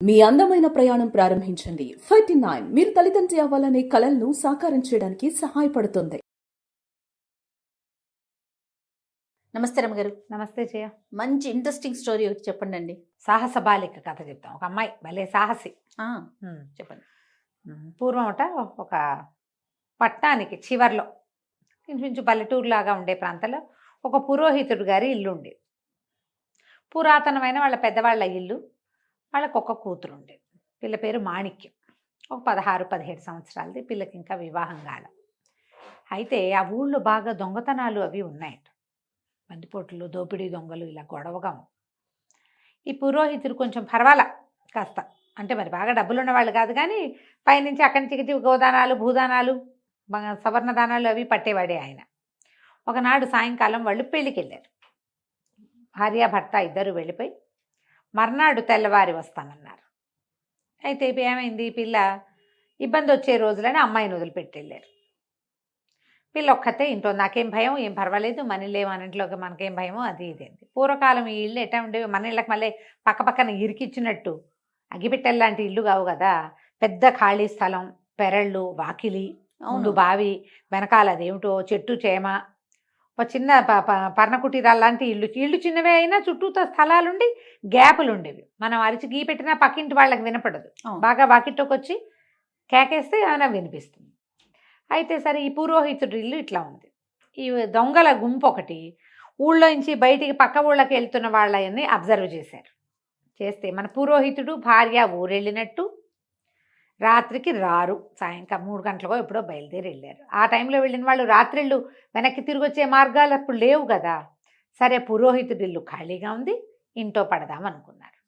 మీ అందమైన ప్రయాణం ప్రారంభించండి. 39 మీరు తల్లిదండ్రి అవ్వాలనే కలలను సాకారం చేయడానికి సహాయపడుతుంది. నమస్తే రమ్మగారు. నమస్తే జయ. మంచి ఇంట్రెస్టింగ్ స్టోరీ ఒకటి చెప్పండి అండి. సాహస బాలిక కథ చెప్తాం. ఒక అమ్మాయి భలే సాహసి. చెప్పండి. పూర్వమట ఒక పట్టణానికి చివర్లో ఇంచుమించు పల్లెటూరులాగా ఉండే ప్రాంతంలో ఒక పురోహితుడు గారి ఇల్లు ఉండేది. పురాతనమైన వాళ్ళ పెద్దవాళ్ళ ఇల్లు. వాళ్ళకు ఒక కూతురు ఉండేది. పిల్ల పేరు మాణిక్యం. ఒక 16-17 సంవత్సరాలది. పిల్లకి ఇంకా వివాహం కాల. అయితే ఆ ఊళ్ళో బాగా దొంగతనాలు అవి ఉన్నాయట. బందిపోట్లు, దోపిడీ దొంగలు ఇలా గొడవగా ఉంది. ఈ పురోహితుడు కొంచెం పర్వాలా కాస్త, అంటే మరి బాగా డబ్బులు ఉన్నవాళ్ళు కాదు, కానీ పైనుంచి అక్కడి నుంచి గోదానాలు, భూదానాలు, సవర్ణ దానాలు అవి పట్టేవాడే ఆయన. ఒకనాడు సాయంకాలం వాళ్ళు పెళ్ళికి వెళ్ళారు. భార్యాభర్త ఇద్దరు వెళ్ళిపోయి మర్నాడు తెల్లవారి వస్తామన్నారు. అయితే ఏమైంది, పిల్ల ఇబ్బంది వచ్చే రోజులని అమ్మాయిని వదిలిపెట్టి వెళ్ళారు. పిల్ల ఒక్కతే ఇంట్లో. నాకేం భయం, ఏం పర్వాలేదు, మన ఇల్లు మన ఇంట్లోకి మనకేం భయమో అది ఇదేంది. పూర్వకాలం ఈ ఇల్లు ఎట్లా ఉండేవి, మన ఇళ్ళకి మళ్ళీ పక్క పక్కన ఇరికిచ్చినట్టు అగ్గిపెట్టెల్లాంటి ఇల్లు కావు కదా. పెద్ద ఖాళీ స్థలం, పెరళ్ళు, వాకిలి, ముందు బావి, వెనకాల అదేమిటో చెట్టు చేమ, ఒక చిన్న పర్ణకుటీరాలు లాంటి ఇల్లు చిన్నవే అయినా చుట్టూతో స్థలాలుండి గ్యాపులు ఉండేవి. మనం అరిచి గీ పెట్టినా పక్కింటి వాళ్ళకి వినపడదు. బాగా వాకిట్లోకి వచ్చి కేకేస్తే ఏమైనా వినిపిస్తుంది. అయితే సరే, ఈ పురోహితుడి ఇల్లు ఇట్లా ఉంది. ఈ దొంగల గుంపు ఒకటి ఊళ్ళో నుంచి బయటికి పక్క ఊళ్ళకి వెళ్తున్న వాళ్ళని అబ్జర్వ్ చేశారు. చేస్తే మన పురోహితుడు భార్య ఊరెళ్ళినట్టు, రాత్రికి రారు, సాయంకాలం 3 గంటలకో ఎప్పుడో బయలుదేరి వెళ్ళారు. ఆ టైంలో వెళ్ళిన వాళ్ళు రాత్రిళ్ళు వెనక్కి తిరిగి వచ్చే మార్గాలు అప్పుడు లేవు కదా. సరే, పురోహితుడి ఇల్లు ఖాళీగా ఉంది, ఇంట్లో పడదామనుకున్నారు.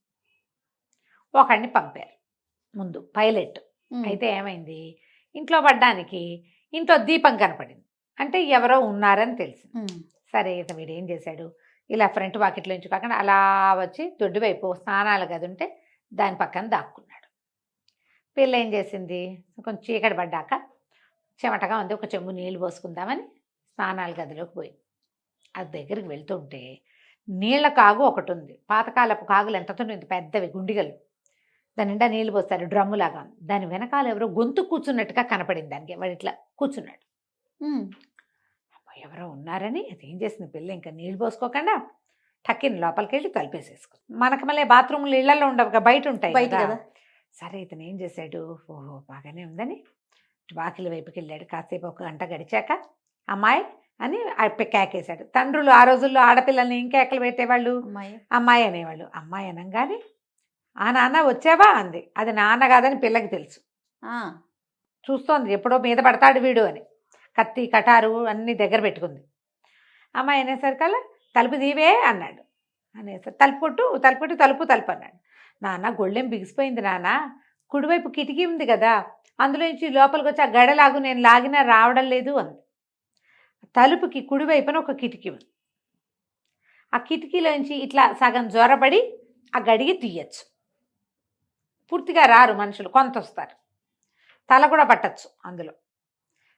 ఒకడిని పంపారు ముందు, పైలట్. అయితే ఏమైంది, ఇంట్లో పడ్డానికి ఇంట్లో దీపం కనపడింది. అంటే ఎవరో ఉన్నారని తెలిసింది. సరే, వీడు ఏం చేశాడు, ఇలా ఫ్రంట్ వాకిట్లో నుంచి కాకుండా అలా వచ్చి దొడ్డు వైపు స్నానాల గది ఉంటే దాని పక్కన దాక్కున్నాడు. పిల్ల ఏం చేసింది, కొంచెం చీకటి పడ్డాక చెమటగా ఉంది, ఒక చెంబు నీళ్ళు పోసుకుందామని స్నానాల గదిలోకి పోయింది. అది దగ్గరికి వెళ్తుంటే నీళ్ల కాగు ఒకటి ఉంది. పాతకాలపు కాగులు ఎంతతో ఇంత పెద్దవి గుండిగలు, దాని నిండా నీళ్ళు పోస్తారు, డ్రమ్ములాగా. దాని వెనకాల ఎవరో గొంతు కూర్చున్నట్టుగా కనపడింది దానికి. వాడు ఇట్లా కూర్చున్నాడు. ఎవరో ఉన్నారని అది ఏం చేసింది పిల్ల, ఇంకా నీళ్ళు పోసుకోకుండా టక్కిన లోపలికి వెళ్ళి తలుపేసేసుకుంది. మనకు మళ్ళీ బాత్రూమ్లు ఇళ్లలో ఉండవు, బయట ఉంటాయి కదా. సరే, ఇతను ఏం చేశాడు, ఓహో బాగానే ఉందని వాకిలి వైపుకి వెళ్ళాడు. కాసేపు 1 గంట గడిచాక అమ్మాయి అని కేకేశాడు. తండ్రులు ఆ రోజుల్లో ఆడపిల్లల్ని ఇంకేకలు పెట్టేవాళ్ళు, అమ్మాయి అనేవాళ్ళు. అమ్మాయి అనగానే ఆ నాన్న వచ్చావా అంది. అది నాన్న కాదని పిల్లకి తెలుసు. చూస్తోంది ఎప్పుడో మీద పడతాడు వీడు అని. కత్తి కటారు అన్నీ దగ్గర పెట్టుకుంది. అమ్మాయి అనేసరికల్లా తలుపు దీవే అన్నాడు. అనేసరి తలుపు అన్నాడు. నాన్న గొళ్ళెం బిగిసిపోయింది నాన్న, కుడివైపు కిటికీ ఉంది కదా, అందులో నుంచి లోపలికి వచ్చి ఆ గడలాగు నేను లాగినా రావడం లేదు అంది. తలుపుకి కుడివైపున ఒక కిటికీ ఉంది. ఆ కిటికీలోంచి ఇట్లా సగం జ్వరపడి ఆ గడిగి తీయచ్చు. పూర్తిగా రారు మనుషులు, కొంత వస్తారు, తల కూడా పట్టచ్చు అందులో.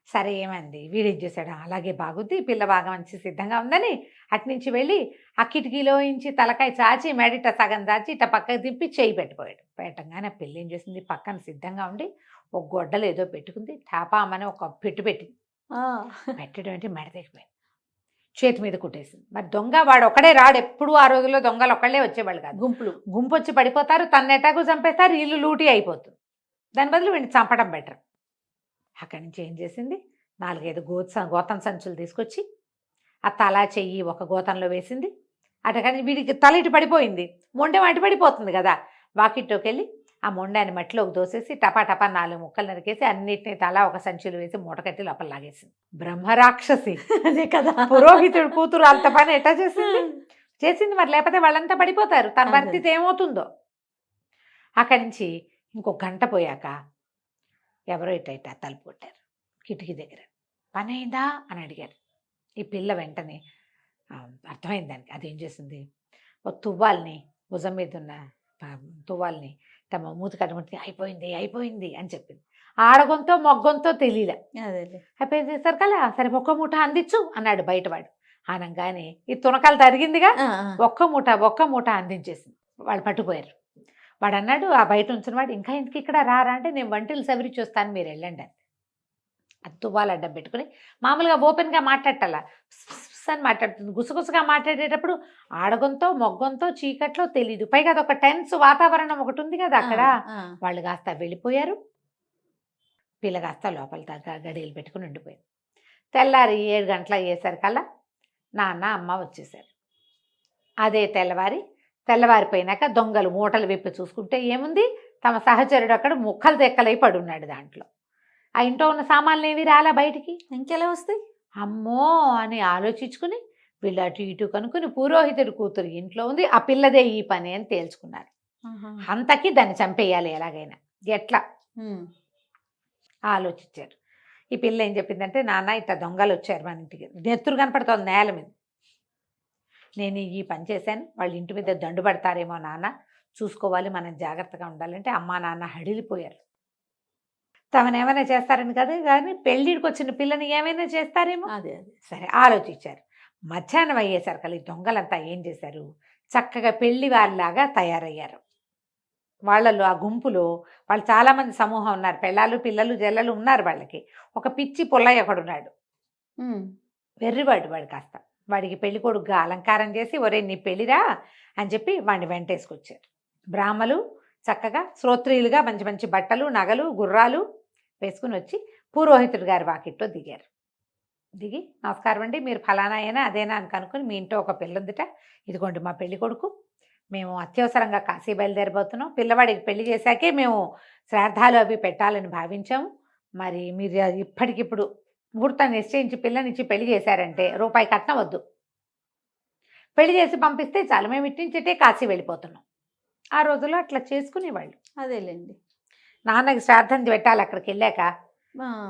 సరే, ఏమైంది, వీడేం చేశాడు, అలాగే బాగుద్ది, పిల్ల బాగా మంచి సిద్ధంగా ఉందని అట్నుంచి వెళ్ళి ఆ కిటికీలో నుంచి తలకాయ చాచి మెడిట సగం చాచి ఇట్లా పక్కకు తిప్పి చేయి పెట్టిపోయాడు. పెట్టంగానే ఆ పిల్ల ఏం చేసింది, పక్కన సిద్ధంగా ఉండి ఒక గొడ్డలు ఏదో పెట్టుకుంది, టాపామని ఒక పెట్టింది. పెట్టడం అంటే మెడతెక్కిపోయింది, చేతి మీద కుట్టేసింది. మరి దొంగ వాడు ఒకడే రాడు, ఎప్పుడు ఆ రోజుల్లో దొంగలు ఒకళ్ళే వచ్చేవాళ్ళు కాదు, గుంపు వచ్చి పడిపోతారు, తన్నెటాకు చంపేస్తారు, ఇల్లు లూటీ అయిపోతుంది. దాని బదులు వీడిని చంపడం బెటర్. అక్కడి నుంచి ఏం చేసింది, 4-5 గోతం సంచులు తీసుకొచ్చి ఆ తల చెయ్యి ఒక గోతంలో వేసింది. అటకని వీడికి తల ఇటు పడిపోయింది, మొండెం అటు పడిపోతుంది కదా. వాకిట్లోకి వెళ్ళి ఆ మొండాన్ని మట్టిలోకి దోసేసి టపా 4 ముక్కలు నరికేసి అన్నిటినీ తల ఒక సంచులు వేసి మూట కట్టి లోపల లాగేసింది. బ్రహ్మరాక్షసి అదే కదా, పురోహితుడు కూతురు అంత పని ఎట్లా చేసింది మరి, లేకపోతే వాళ్ళంతా పడిపోతారు, తన పరిస్థితి ఏమవుతుందో. అక్కడి నుంచి ఇంకో గంట పోయాక ఎవరో ఇట్లా తలుపు కొట్టారు కిటికీ దగ్గర. పని అయిందా అని అడిగారు. ఈ పిల్ల వెంటనే అర్థమైంది దానికి. అదేం చేసింది, ఒక తువ్వాల్ని, భుజం మీద ఉన్న తువ్వాల్ని తమ మూతి కట్టుకుంటే అయిపోయింది అని చెప్పింది. ఆడగొంతో మొగ్గొంతో తెలియలే. అయిపోయింది చేస్తారు కదా. సరే, 1 మూట అందించు అన్నాడు బయటవాడు. అనగానే ఈ తునకాలు తరిగిందిగా, ఒక్క మూట అందించేసింది. వాళ్ళు పట్టుకుపోయారు. వాడు అన్నాడు, ఆ బయట ఉంచిన వాడు, ఇంకా ఎందుకు ఇక్కడ రారా అంటే, నేను వంటలు సవిరి చూస్తాను, మీరు వెళ్ళండి అని. అది తువ్వాలు అడ్డం పెట్టుకుని మామూలుగా ఓపెన్గా మాట్లాడాల అని మాట్లాడుతుంది. గుసగుసగా మాట్లాడేటప్పుడు ఆడగంతో మొగ్గంతో చీకట్లో తెలీదు. పైగా అదొక టెన్స్ వాతావరణం ఒకటి ఉంది కదా అక్కడ. వాళ్ళు కాస్త వెళ్ళిపోయారు, పిల్ల కాస్త లోపల దాకా గడియలు పెట్టుకుని ఉండిపోయింది. తెల్లారి 7 గంటల అయ్యేసరికల్లా నాన్న అమ్మ వచ్చేసారు. అదే తెల్లవారిపోయినాక దొంగలు మూటలు విప్పి చూసుకుంటే ఏముంది, తమ సహచరుడు అక్కడ ముక్కలు తెక్కలై పడున్నాడు. దాంట్లో ఆ ఇంట్లో ఉన్న సామాన్లు ఏవి రాలా బయటికి. ఇంకెలా వస్తాయి? అమ్మో అని ఆలోచించుకుని వీళ్ళు అటు ఇటు కనుక్కుని పురోహితుడి కూతురు ఇంట్లో ఉంది, ఆ పిల్లదే ఈ పని అని తేల్చుకున్నారు. అంతకి దాన్ని చంపేయాలి ఎలాగైనా, ఎట్లా ఆలోచించారు. ఈ పిల్ల ఏం చెప్పిందంటే, నాన్న ఇట్లా దొంగలు వచ్చారు మన ఇంటికి, నెత్తురు కనపడుతోంది నేల మీద, నేను ఈ పని చేశాను, వాళ్ళ ఇంటి మీద దండు పడతారేమో నాన్న, చూసుకోవాలి, మనం జాగ్రత్తగా ఉండాలంటే అమ్మా నాన్న హడిలిపోయారు. తమను ఏమైనా చేస్తారని కదా, కానీ పెళ్ళిడికి వచ్చిన పిల్లని ఏమైనా చేస్తారేమో. అదే సరే ఆలోచించారు. మధ్యాహ్నం అయ్యేసరికి ఈ దొంగలంతా ఏం చేశారు, చక్కగా పెళ్లి వారిలాగా తయారయ్యారు. వాళ్ళలో ఆ గుంపులో వాళ్ళు చాలామంది సమూహం ఉన్నారు, పెళ్ళాలు పిల్లలు జల్లలు ఉన్నారు. వాళ్ళకి ఒక పిచ్చి పుల్లయ్య ఒకడున్నాడు, వెర్రివాడు. కాస్త వాడికి పెళ్లి కొడుకుగా అలంకారం చేసి, ఒరే నీ పెళ్ళిరా అని చెప్పి వాడిని వెంటేసుకొచ్చారు. బ్రాహ్మలు చక్కగా శ్రోత్రియులుగా మంచి మంచి బట్టలు నగలు గుర్రాలు వేసుకుని వచ్చి పురోహితుడి గారి వాకిట్లో దిగారు. దిగి, నమస్కారం అండి, మీరు ఫలానా అయినా అదేనా అని కనుక్కొని, మీ ఇంట్లో ఒక పిల్ల ఉందిట, ఇదిగోండి మా పెళ్లి కొడుకు, మేము అత్యవసరంగా కాశీ బయలుదేరిపోతున్నాం, పిల్లవాడికి పెళ్లి చేశాకే మేము శ్రాద్ధాలు అవి పెట్టాలని భావించాము, మరి మీరు ఇప్పటికిప్పుడు ముహూర్తం నిశ్చయించి పిల్లనిచ్చి పెళ్లి చేశారంటే రూపాయి కట్నం వద్దు, పెళ్లి చేసి పంపిస్తే చాలు, మేము ఇట్టించిటే కాశీ వెళ్ళిపోతున్నాం. ఆ రోజుల్లో అట్లా చేసుకునేవాళ్ళు. అదేలేండి. నాన్నకి శ్రాద్ధం పెట్టాలి, అక్కడికి వెళ్ళాక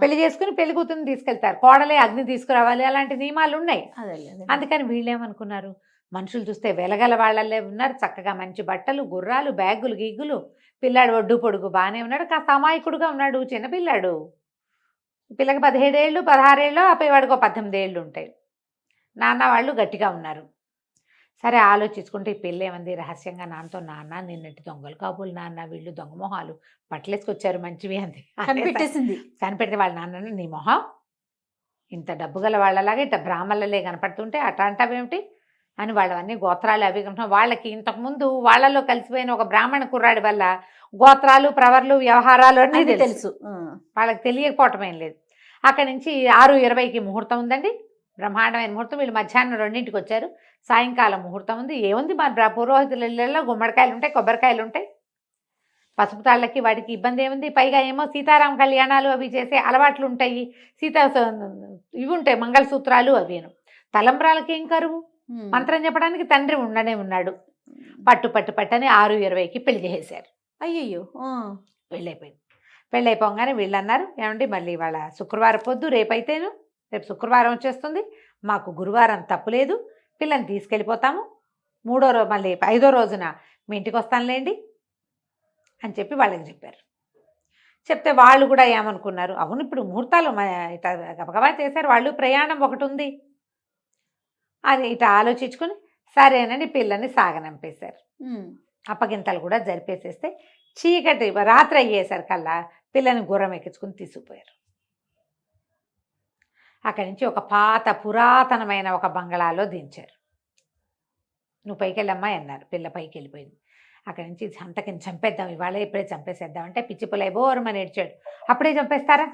పెళ్లి చేసుకుని పెళ్లి కూతురుని తీసుకెళ్తారు, కోడలే అగ్ని తీసుకురావాలి, అలాంటి నియమాలు ఉన్నాయి. అందుకని వీళ్ళేమనుకున్నారు, మనుషులు చూస్తే వెలగల వాళ్ళే ఉన్నారు, చక్కగా మంచి బట్టలు గుర్రాలు బ్యాగులు గిగ్గులు, పిల్లాడు ఒడ్డు పొడుగు బాగానే ఉన్నాడు, కాస్త అమాయకుడుగా ఉన్నాడు, చిన్నపిల్లాడు, పిల్లకి 17 ఏళ్ళు 16 ఏళ్ళు, ఆపేవాడికి 18 ఏళ్ళు ఉంటాయి. నాన్న వాళ్ళు గట్టిగా ఉన్నారు. సరే ఆలోచించుకుంటే ఈ పిల్ల ఏమంది రహస్యంగా నాన్నతో, నాన్న నిన్నటి దొంగలు కాబోలు నాన్న, వీళ్ళు దొంగ మొహాలు బట్టలేసుకొచ్చారు మంచివి అంది. కనిపెట్టేసింది. కనిపెడితే వాళ్ళ నాన్న, నీ మొహం ఇంత డబ్బు గల వాళ్ళలాగా ఇట్లా బ్రాహ్మణులే కనపడుతుంటే అట్లా అంటావేమిటి అని వాళ్ళవన్నీ గోత్రాలు అవి వాళ్ళకి ఇంతకుముందు వాళ్ళలో కలిసిపోయిన ఒక బ్రాహ్మణ కుర్రాడి వల్ల గోత్రాలు ప్రవర్లు వ్యవహారాలు అన్నీ తెలుసు. వాళ్ళకి తెలియకపోవటం ఏం లేదు. అక్కడి నుంచి 6:20కి ముహూర్తం ఉందండి, బ్రహ్మాండమైన ముహూర్తం. వీళ్ళు మధ్యాహ్నం 2ంటికి వచ్చారు, సాయంకాలం ముహూర్తం ఉంది. ఏముంది, మన పురోహితుల ఇళ్ళల్లో గుమ్మడికాయలు ఉంటాయి, కొబ్బరికాయలు ఉంటాయి, పసుపు తాళ్ళకి వాడికి ఇబ్బంది ఏముంది. పైగా ఏమో సీతారామ కళ్యాణాలు అవి చేసే అలవాట్లు ఉంటాయి, ఇవి ఉంటాయి మంగళసూత్రాలు అవిను. తలంబ్రాలకి ఏం కరువు, మంత్రం చెప్పడానికి తండ్రి ఉండనే ఉన్నాడు. పట్టని 6:20కి పెళ్లి చేసేశారు. అయ్యయ్యో, పెళ్ళైపోయింది. పెళ్ళైపోగానే వీళ్ళు అన్నారు, ఏమండి మళ్ళీ వాళ్ళ శుక్రవారం పొద్దు, రేపైతేను రేపు శుక్రవారం వచ్చేస్తుంది, మాకు గురువారం తప్పులేదు, పిల్లని తీసుకెళ్ళిపోతాము, మళ్ళీ 5వ రోజున మీ ఇంటికి వస్తానులేండి అని చెప్పి వాళ్ళకి చెప్పారు. చెప్తే వాళ్ళు కూడా ఏమనుకున్నారు, అవును ఇప్పుడు ముహూర్తాలు ఇట్లా గబగబా చేశారు, వాళ్ళు ప్రయాణం ఒకటి ఉంది అని ఇట్లా ఆలోచించుకుని సరేనని పిల్లని సాగనంపేశారు. అప్పగింతలు కూడా జరిపేసేస్తే చీకటి రాత్రి అయ్యేసరికల్లా పిల్లని గుర్రం ఎక్కించుకుని తీసుకుపోయారు. అక్కడి నుంచి ఒక పాత పురాతనమైన ఒక బంగళాలో దించారు. నువ్వు పైకి వెళ్ళమ్మా అన్నారు. పిల్ల పైకి వెళ్ళిపోయింది. అక్కడి నుంచి సంతకిని చంపేద్దాం, ఇవాళ ఇప్పుడే చంపేసేద్దాం అంటే పిచ్చి పుల్లయ్య బోరమని ఏడ్చాడు. అప్పుడే చంపేస్తారా,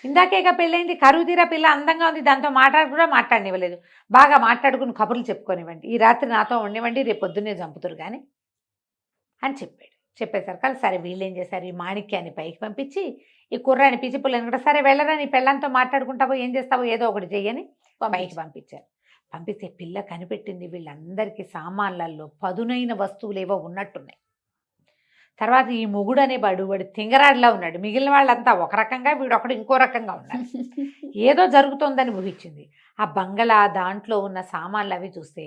ఇందాకేగా పెళ్ళైంది, కరువు తీరా పిల్ల అందంగా ఉంది, దాంతో కూడా మాట్లాడనివ్వలేదు, బాగా మాట్లాడుకుని కబుర్లు చెప్పుకొనివ్వండి, ఈ రాత్రి నాతో ఉండివ్వండి, రేపు పొద్దున్నే చంపుతురు కానీ అని చెప్పాడు. చెప్పేసరికి సరే వీళ్ళు ఏం చేశారు, ఈ మాణిక్యాన్ని పైకి పంపించి ఈ కుర్రాన్ని పిచ్చి పుల్లని కూడా సరే వెళ్ళరా, నీ పెళ్ళంతో మాట్లాడుకుంటావో ఏం చేస్తావో ఏదో ఒకటి చెయ్యని పైకి పంపించారు. పంపిస్తే పిల్ల కనిపెట్టింది వీళ్ళందరికీ సామాన్లలో పదునైన వస్తువులు ఏవో ఉన్నట్టున్నాయి. తర్వాత ఈ మొగుడు అనే వాడు తింగరాడిలా ఉన్నాడు, మిగిలిన వాళ్ళంతా ఒక రకంగా వీడొకడు ఇంకో రకంగా ఉన్నాడు. ఏదో జరుగుతోందని ఊహించింది. ఆ బంగళా దాంట్లో ఉన్న సామాన్లు అవి చూస్తే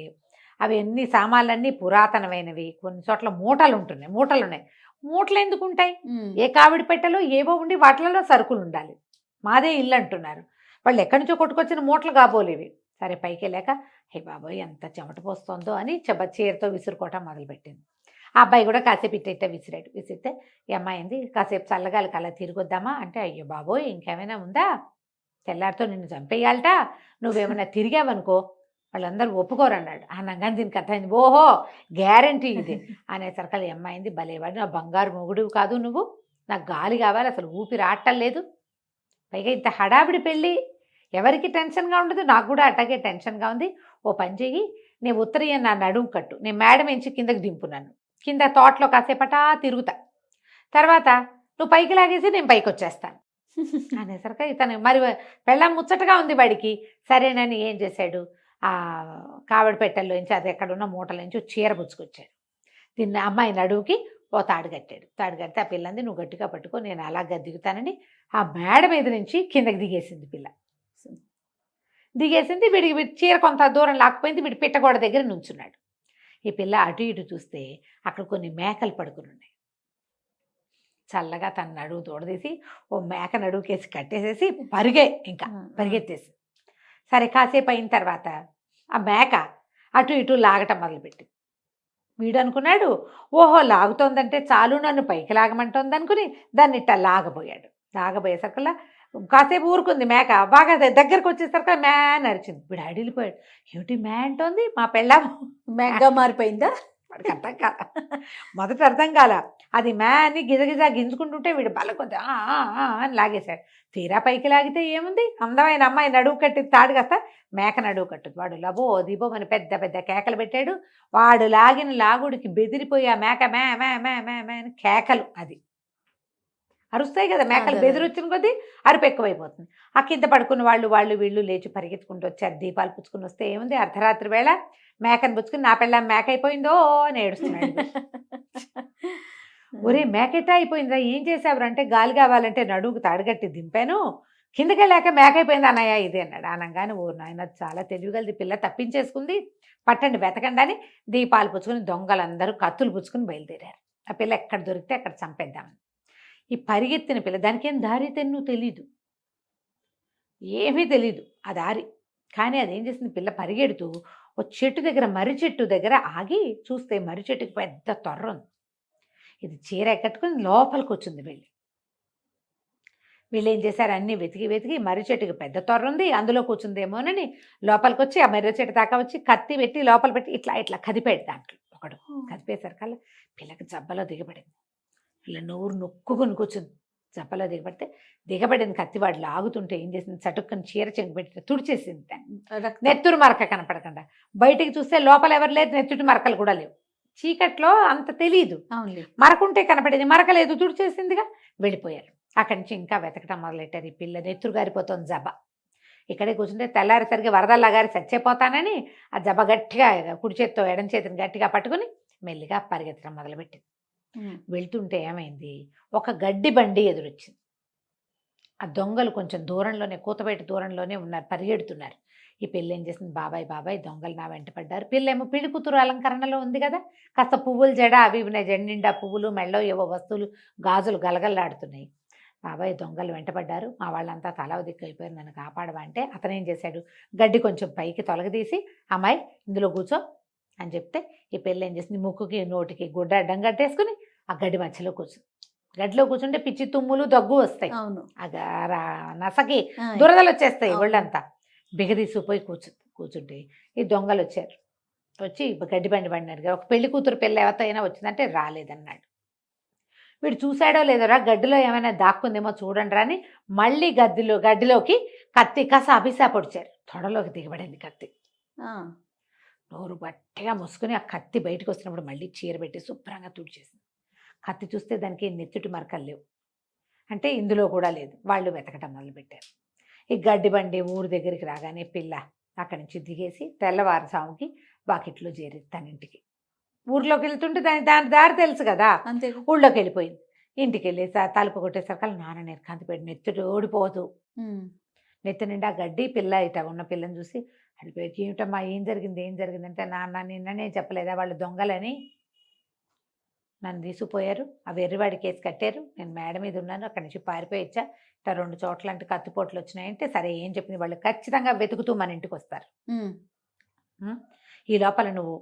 అవి సామాన్లన్నీ పురాతనమైనవి, కొన్ని చోట్ల మూటలు ఉన్నాయి. మూటలు ఎందుకు ఉంటాయి, ఏ కావిడి పెట్టెలో ఏవో ఉండి వాటిలలో సరుకులు ఉండాలి, మాదే ఇల్లు అంటున్నారు. వాళ్ళు ఎక్కడి నుంచో కొట్టుకొచ్చిన మూటలు కాబోలేవి. సరే పైకి వెళ్ళాక హే బాబోయ్ ఎంత చెమట పోస్తుందో అని చీరతో విసురుకోవటం మొదలుపెట్టింది. ఆ అబ్బాయి కూడా కాసేపు ఇట్ట విసిరాడు. విసిరితే ఈ అమ్మాయి ఏంది, కాసేపు చల్లగాలికి అలా తిరిగొద్దామా అంటే, అయ్యో బాబోయ్ ఇంకేమైనా ఉందా, తెల్లారితో నిన్ను చంపేయాలట, నువ్వేమైనా తిరిగావనుకో వాళ్ళందరూ ఒప్పుకోరన్నాడు. అనగానే దీనికి అర్థమైంది, ఓహో గ్యారంటీ ఇది అనేసరికి ఈ అమ్మాయింది, భలేవాడు నా బంగారు మొగుడు కాదు నువ్వు, నాకు గాలి కావాలి, అసలు ఊపిరి ఆడటం లేదు, పైగా ఇంత హడావిడి పెళ్ళి, ఎవరికి టెన్షన్గా ఉండదు, నాకు కూడా అట్టాగే టెన్షన్గా ఉంది. ఓ పని చెయ్యి, నేను ఉత్తరీయం నా నడుము కట్టు, నేను మేడం ఎంచి కిందకి దింపున్నాను, కింద తోటలో కాసేపటా తిరుగుతా, తర్వాత నువ్వు పైకి లాగేసి నేను పైకి వచ్చేస్తాను అనేసరికి ఇతను మరి పెళ్ళం ముచ్చటగా ఉంది వాడికి. సరేనని ఏం చేశాడు, ఆ కావడి పెట్టెల్లోంచి అది ఎక్కడున్న మూటల నుంచి చీర పుచ్చుకొచ్చాడు. దీన్ని అమ్మాయి నడువుకి ఓ తాడు కట్టాడు. తాడు కడితే ఆ పిల్లంది, నువ్వు గట్టిగా పట్టుకో నేను అలాగా దిగుతానని ఆ మేడ మీద నుంచి కిందకి దిగేసింది పిల్ల. దిగేసింది, వీడికి చీర కొంత దూరం లాక్కుపోయింది, వీడి పిట్టగోడ దగ్గర నుంచున్నాడు. ఈ పిల్ల అటు ఇటు చూస్తే అక్కడ కొన్ని మేకలు పడుకుని ఉన్నాయి. చల్లగా తన నడువు తోడదీసి ఓ మేక నడువుకేసి కట్టేసేసి ఇంకా పరిగెత్తేసి. సరే కాసేపు అయిన తర్వాత ఆ మేక అటు ఇటు లాగటం మొదలుపెట్టింది. వీడు అనుకున్నాడు, ఓహో లాగుతోందంటే చాలు నన్ను పైకి లాగమంటోంది అనుకుని దాన్ని ఇట్లా లాగబోయాడు. లాగబోయేసరికల్లా కాసేపు ఊరుకుంది మేక, బాగా దగ్గరకు వచ్చేసరికి మ్యా నరిచింది. వీడు అడిలిపోయాడు, ఏమిటి మ్యా అంటోంది, మా పెళ్ళాం మేఘగా మారిపోయిందా? వాడికి అర్థం కాల, మొదట అర్థం కాల, అది మ్యా అని గిజగిజా గింజుకుంటుంటే వీడు బలకొద్ది అని లాగేశాడు. తీరా పైకి లాగితే ఏముంది, అందమైన అమ్మాయి నడువు కట్టి తాడు కాస్త మేక నడువు కట్టుది. వాడు లబో దిబో అని పెద్ద పెద్ద కేకలు పెట్టాడు. వాడు లాగిన లాగుడికి బెదిరిపోయి ఆ మేక మే మే మే మే మే అని కేకలు, అది అరుస్తాయి కదా మేకలు, బెదిరొచ్చిన కొద్దీ అరుపు ఎక్కువైపోతుంది. ఆ కింద పడుకున్న వాళ్ళు వీళ్ళు లేచి పరిగెత్తుకుంటూ వచ్చారు. దీపాలు పుచ్చుకుని వస్తే ఏముంది, అర్ధరాత్రి వేళ మేకను పుచ్చుకుని నా పెళ్ళ మేక అయిపోయిందో అని ఏడుస్తున్నాడు. ఒరే మేకెట్టా అయిపోయిందిరా, ఏం చేసావురా అంటే, గాలి కావాలంటే నడువుకు తాడుగట్టి దింపాను, కిందకి వెళ్ళాక మేక అయిపోయింది అన్నయ్య ఇది అన్నాడు. అనగానే ఓ నాయన చాలా తెలివిగలది పిల్ల, తప్పించేసుకుంది, పట్టండి వెతకండి అని దీపాలు పుచ్చుకుని దొంగలందరూ కత్తులు పుచ్చుకుని బయలుదేరారు. ఆ పిల్ల ఎక్కడ దొరికితే అక్కడ చంపేద్దామని. ఈ పరిగెత్తిన పిల్ల, దానికి ఏం దారి తెన్ను తెలీదు, ఏమీ తెలీదు ఆ దారి. కానీ అదేం చేసింది, పిల్ల పరిగెడుతూ ఓ చెట్టు దగ్గర, మర్రి చెట్టు దగ్గర ఆగి చూస్తే మర్రి చెట్టుకి పెద్ద తొర్ర ఉంది. ఇది చీర కట్టుకుని లోపలికి వచ్చింది. వీళ్ళు ఏం చేశారు, అన్నీ వెతికి వెతికి మర్రి చెట్టుకి పెద్ద తొర్ర ఉంది, అందులో కూర్చుందేమోనని లోపలికి వచ్చి ఆ మర్రి చెట్టు దాకా వచ్చి కత్తి పెట్టి లోపల పెట్టి ఇట్లా ఇట్లా కదిపాడు. దాంట్లో ఒకడు కదిపేసరికల్లా పిల్లకి జబ్బలో దిగబడింది. ఇలా నోరు నొక్కుని కూర్చుంది. జబ్బలో దిగబడింది కత్తి. వాడు లాగుతుంటే ఏం చేసింది, చటుక్కని చీర చెంగుపెట్టి తుడిచేసింది. నెత్తురు మరక కనపడకుండా బయటికి చూస్తే లోపల ఎవరు లేదు, నెత్తుటి మరకలు కూడా లేవు. చీకట్లో అంత తెలియదు, మరకుంటే కనపడేది, మరకలేదు, తుడిచేసిందిగా. వెళ్ళిపోయారు. అక్కడి నుంచి ఇంకా వెతకటం మొదలెట్టారు. ఈ పిల్ల నెత్తురు గారిపోతుంది జబ్బ. ఇక్కడే కూర్చుంటే తెల్లారేసరికి వరదల్లా గారి చచ్చిపోతానని ఆ జబ్బ గట్టిగా కుడి చేత్తో ఎడం చేతిని గట్టిగా పట్టుకుని మెల్లిగా పరిగెత్తడం మొదలుపెట్టింది. వెళ్తుంటే ఏమైంది, ఒక గడ్డి బండి ఎదురొచ్చింది. ఆ దొంగలు కొంచెం దూరంలోనే, కూతబయట దూరంలోనే ఉన్నారు, పరిగెడుతున్నారు. ఈ పిల్ల ఏం చేసింది, బాబాయ్ దొంగలు నా వెంట పడ్డారు. పిల్లేమో పెళ్లి కూతురు అలంకరణలో ఉంది కదా, కాస్త పువ్వులు జడ అవి ఉన్నాయి, జడ నిండా పువ్వులు, మెళ్ళో ఏవో వస్తువులు, గాజులు గలగల్లాడుతున్నాయి. బాబాయ్ దొంగలు వెంటపడ్డారు, మా వాళ్ళంతా తల దిక్కైపోయారు, నన్ను కాపాడవా అంటే అతను ఏం చేశాడు, గడ్డి కొంచెం పైకి తొలగదీసి అమ్మాయి ఇందులో కూర్చో అని చెప్తే ఈ పిల్ల ఏం చేసింది, ముక్కుకి నోటికి గుడ్డ అడ్డం కట్టేసుకుని ఆ గడ్డి మధ్యలో కూర్చుంది. గడ్డిలో కూర్చుంటే పిచ్చి తుమ్ములు దగ్గు వస్తాయి, నసకి దురదలు వచ్చేస్తాయి ఒళ్ళంతా. బిగదీసిపోయి కూర్చుంటే ఈ దొంగలు వచ్చారు. వచ్చి గడ్డి బండి పడినారు. ఒక పెళ్లి కూతురు పిల్ల ఎవరితోనైనా వచ్చిందంటే రాలేదన్నాడు. వీడు చూశాడో లేదోరా, గడ్డిలో ఏమైనా దాక్కుందేమో చూడండి అని మళ్ళీ గడ్డిలోకి కత్తి కస అభిసా పొడిచారు. తొడలోకి దిగబడింది కత్తి. నోరు గట్టిగా మూసుకుని ఆ కత్తి బయటకు వస్తున్నప్పుడు మళ్ళీ చీర పెట్టి శుభ్రంగా తుడిచేసింది. కత్తి చూస్తే దానికి నెత్తుటి మరకలు లేవు, అంటే ఇందులో కూడా లేదు. వాళ్ళు వెతకటం మొదలుపెట్టారు. ఈ గడ్డి బండి ఊరు దగ్గరికి రాగానే పిల్ల అక్కడి నుంచి దిగేసి తెల్లవారుసాముకి వాకిట్లో చేరింది తన ఇంటికి. ఊర్లోకి వెళ్తుంటే దాని దారి తెలుసు కదా, అంతే. ఊళ్ళోకి వెళ్ళిపోయింది. ఇంటికి వెళ్ళి తలుపు కొట్టేసరికి నాన్న నెరకాంతిపోయాడు, నెత్తుడు ఓడిపోదు, నెత్తి నిండా గడ్డి. పిల్ల ఇట ఉన్న పిల్లని చూసి అడిపోయి, ఏమిటమ్మా ఏం జరిగింది అంటే, నాన్న నిన్ననే చెప్పలేదా వాళ్ళు దొంగలని నన్ను తీసుకుపోయారు, ఆ వెర్రివాడి కేసు కట్టారు, నేను మేడ మీద ఉన్నాను, అక్కడి నుంచి పారిపోయి వచ్చా, ఇట్లా 2 చోట్ల అంటే కత్తిపోట్లు వచ్చినాయంటే. సరే ఏం చెప్పింది, వాళ్ళు ఖచ్చితంగా వెతుకుతూ మన ఇంటికి వస్తారు, ఈ లోపల నువ్వు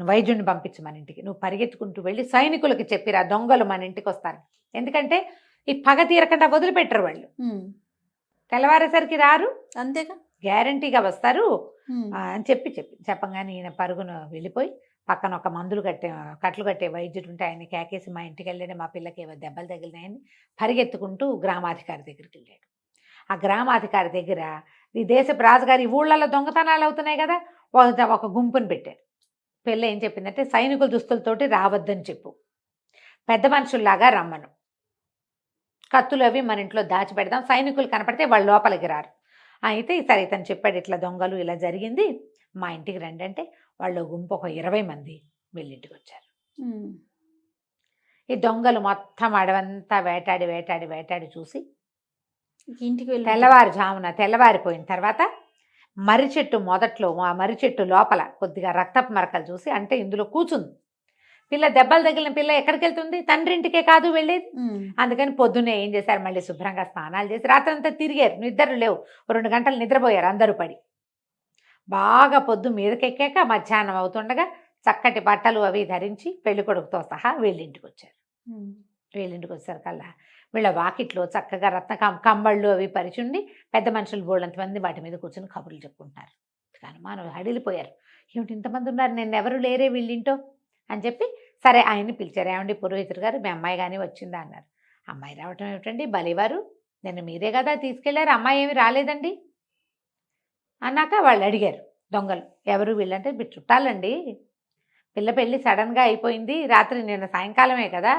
వైద్యుడిని పంపించు మన ఇంటికి, నువ్వు పరిగెత్తుకుంటూ వెళ్ళి సైనికులకి చెప్పిరా దొంగలు మన ఇంటికి వస్తారు, ఎందుకంటే ఈ పగ తీరకుండా వదిలిపెట్టరు వాళ్ళు, తెల్లవారేసరికి రారు, అంతేగా. గ్యారంటీగా వస్తారు అని చెప్పంగానే ఈయన పరుగున వెళ్ళిపోయి పక్కన ఒక కట్లు కట్టే వైద్యుడు ఉంటే ఆయన కేకేసి మా ఇంటికి వెళ్ళాడు, మా పిల్లకి ఏవో దెబ్బలు తగిలినాయని పరిగెత్తుకుంటూ గ్రామాధికారి దగ్గరికి వెళ్ళాడు. ఆ గ్రామాధికారి దగ్గర ఈ దేశపు రాజుగారి ఊళ్ళల్లో దొంగతనాలు అవుతున్నాయి కదా, ఒక గుంపుని పెట్టారు. పిల్ల ఏం చెప్పిందంటే సైనికుల దుస్తులతోటి రావద్దని చెప్పు, పెద్ద మనుషుల్లాగా రమ్మను, కత్తులు అవి మన ఇంట్లో దాచిపెడదాం, సైనికులు కనపడితే వాళ్ళు లోపలికి రారు. అయితే సరే ఇతను చెప్పాడు ఇట్లా దొంగలు ఇలా జరిగింది, మా ఇంటికి రండి అంటే వాళ్ళు గుంపు ఒక 20 మంది వీళ్ళింటికి వచ్చారు. ఈ దొంగలు మొత్తం అడవంతా వేటాడి వేటాడి వేటాడి చూసి ఇంటికి వెళ్ళి తెల్లవారిపోయిన తర్వాత మర్రి చెట్టు మొదట్లో మర్రి చెట్టు లోపల కొద్దిగా రక్తపు మరకలు చూసి, అంటే ఇందులో కూర్చుంది పిల్ల, దెబ్బలు తగిలిన పిల్ల ఎక్కడికి వెళ్తుంది, తండ్రి ఇంటికే కాదు వెళ్ళేది. అందుకని పొద్దున్నే ఏం చేశారు, మళ్ళీ శుభ్రంగా స్నానాలు చేసి రాత్రంతా తిరిగారు, నిద్రలు లేవు, 2 గంటలు నిద్రపోయారు అందరూ పడి. బాగా పొద్దు మీదకెక్కాక మధ్యాహ్నం అవుతుండగా చక్కటి బట్టలు అవి ధరించి పెళ్లి కొడుకుతో సహా వీళ్ళింటికి వచ్చారు. వీళ్ళింటికి వచ్చేసరికల్లా వీళ్ళ వాకిట్లో చక్కగా కంబళ్ళు అవి పరిచుండి పెద్ద మనుషులు బోళ్ళంతమంది వాటి మీద కూర్చొని కబుర్లు చెప్పుకుంటున్నారు. అనుమానం హడిలిపోయారు, ఏమిటి ఇంతమంది ఉన్నారు, నేను ఎవరు లేరే వీళ్ళింటో అని చెప్పి సరే ఆయన్ని పిలిచారు. ఏమండి పురోహితుడు గారు, మీ అమ్మాయి కానీ వచ్చిందా అన్నారు. అమ్మాయి రావటం ఏమిటండి బలివారు, నేను మీరే కదా తీసుకెళ్లారు, అమ్మాయి ఏమి రాలేదండి అన్నాక వాళ్ళు అడిగారు దొంగలు, ఎవరు వీళ్ళంటే మీరు చుట్టాలండి, పిల్ల పెళ్ళి సడన్గా అయిపోయింది, రాత్రి నిన్న సాయంకాలమే కదా,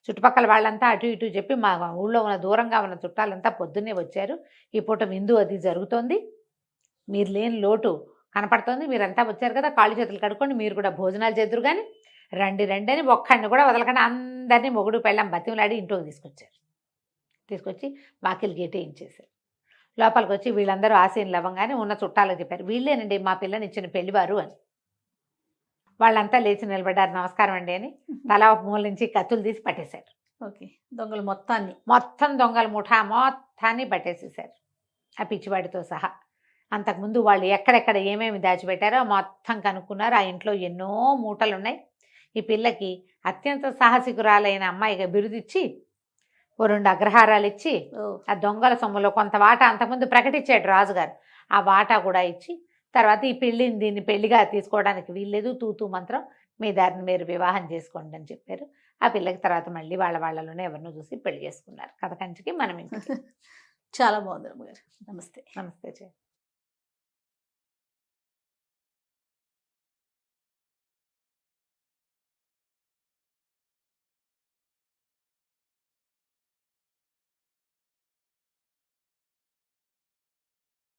చుట్టుపక్కల వాళ్ళంతా అటు ఇటు చెప్పి మా ఊళ్ళో ఉన్న దూరంగా ఉన్న చుట్టాలంతా పొద్దున్నే వచ్చారు, ఈ పూట విందు అది జరుగుతోంది, మీరు లేని లోటు కనపడుతోంది, మీరంతా వచ్చారు కదా, కాళ్ళు చేతులు కడుక్కోండి, మీరు కూడా భోజనాలు చేద్దరు కానీ రండి రండి అని ఒక్కడిని కూడా వదలకుండా అందరినీ మొగుడు పెళ్ళం బతిమలాడి ఇంట్లోకి తీసుకొచ్చి వాకిలి గేటే ఇచ్చేసారు. లోపలికి వచ్చి వీళ్ళందరూ ఆశీనులు అవ్వగానే ఉన్న చుట్టాలకు చెప్పారు, వీళ్ళేనండి మా పిల్లని ఇచ్చిన పెళ్లివారు అని. వాళ్ళంతా లేచి నిలబడ్డారు, నమస్కారం అండి అని తలా మూల నుంచి కత్తులు తీసి పట్టేశారు. ఓకే, దొంగలు మొత్తం దొంగల ముఠా మొత్తాన్ని పట్టేసేసారు, ఆ పిచ్చివాడితో సహా. అంతకుముందు వాళ్ళు ఎక్కడెక్కడ ఏమేమి దాచిపెట్టారో మొత్తం కనుక్కున్నారు. ఆ ఇంట్లో ఎన్నో మూటలు ఉన్నాయి. ఈ పిల్లకి అత్యంత సాహసికురాలైన అమ్మాయిగా బిరుదిచ్చి 2 అగ్రహారాలు ఇచ్చి ఆ దొంగల సొమ్ములో కొంత వాటా అంతకుముందు ప్రకటించాడు రాజుగారు, ఆ వాటా కూడా ఇచ్చి తర్వాత ఈ దీన్ని పెళ్లిగా తీసుకోవడానికి వీల్లేదు, తూతూ మంత్రం, మీ దారిని మీరు వివాహం చేసుకోండి అని చెప్పారు. ఆ పిల్లకి తర్వాత మళ్ళీ వాళ్ళలోనే ఎవరినో చూసి పెళ్లి చేసుకున్నారు. కథ కంచికి మనం ఇంటికి. చాలా బాగుంది. నమస్తే. నమస్తే.